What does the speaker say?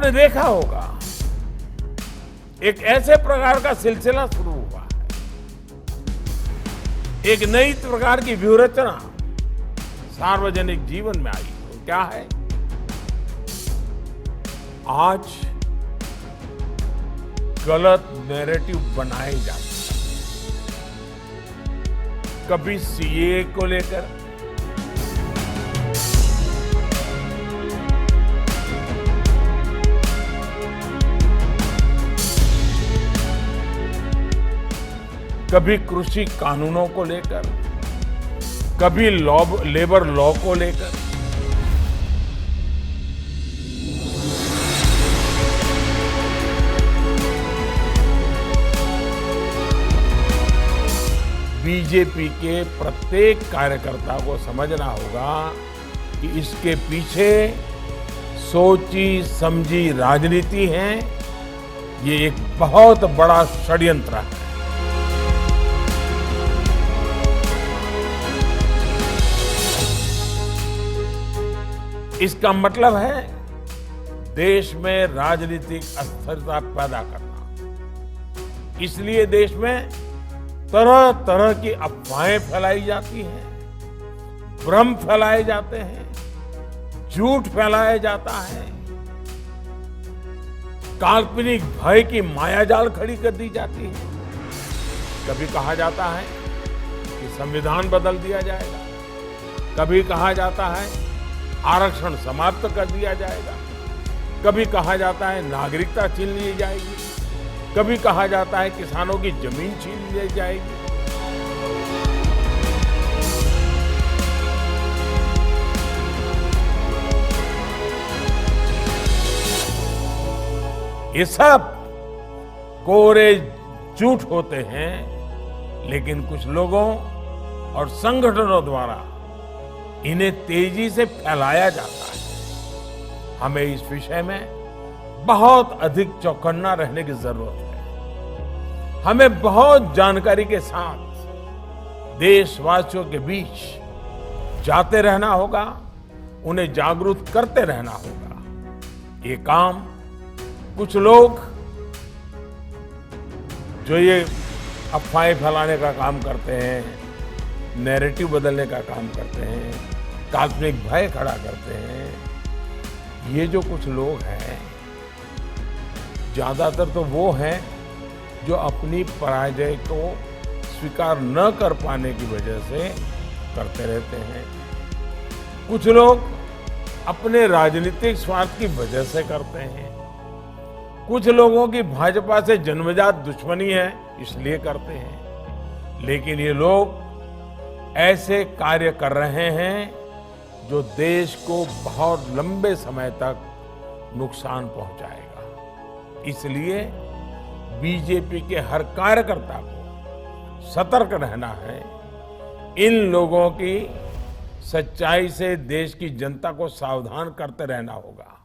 आपने देखा होगा एक ऐसे प्रकार का सिलसिला शुरू हुआ है, एक नई प्रकार की व्यूहरचना सार्वजनिक जीवन में आई। तो क्या है? आज गलत नैरेटिव बनाए जाते हैं। कभी सीए को लेकर, कभी कृषि कानूनों को लेकर, कभी लेबर लॉ को लेकर। बीजेपी के प्रत्येक कार्यकर्ता को समझना होगा कि इसके पीछे सोची समझी राजनीति है। ये एक बहुत बड़ा षड्यंत्र है। इसका मतलब है देश में राजनीतिक अस्थिरता पैदा करना। इसलिए देश में तरह तरह की अफवाहें फैलाई जाती हैं, भ्रम फैलाए जाते हैं, झूठ फैलाया जाता है, काल्पनिक भय की मायाजाल खड़ी कर दी जाती है। कभी कहा जाता है कि संविधान बदल दिया जाएगा, कभी कहा जाता है आरक्षण समाप्त कर दिया जाएगा, कभी कहा जाता है नागरिकता छीन ली जाएगी, कभी कहा जाता है किसानों की जमीन छीन ली जाएगी। ये सब कोरे झूठ होते हैं, लेकिन कुछ लोगों और संगठनों द्वारा इन्हें तेजी से फैलाया जाता है। हमें इस विषय में बहुत अधिक चौकन्ना रहने की जरूरत है। हमें बहुत जानकारी के साथ देशवासियों के बीच जाते रहना होगा, उन्हें जागरूक करते रहना होगा। ये काम कुछ लोग जो ये अफवाहें फैलाने का काम करते हैं, नैरेटिव बदलने का काम करते हैं, काल्पनिक भय खड़ा करते हैं, ये जो कुछ लोग हैं ज्यादातर तो वो हैं जो अपनी पराजय को स्वीकार न कर पाने की वजह से करते रहते हैं। कुछ लोग अपने राजनीतिक स्वार्थ की वजह से करते हैं। कुछ लोगों की भाजपा से जन्मजात दुश्मनी है इसलिए करते हैं। लेकिन ये लोग ऐसे कार्य कर रहे हैं जो देश को बहुत लंबे समय तक नुकसान पहुंचाएगा। इसलिए बीजेपी के हर कार्यकर्ता को सतर्क रहना है। इन लोगों की सच्चाई से देश की जनता को सावधान करते रहना होगा।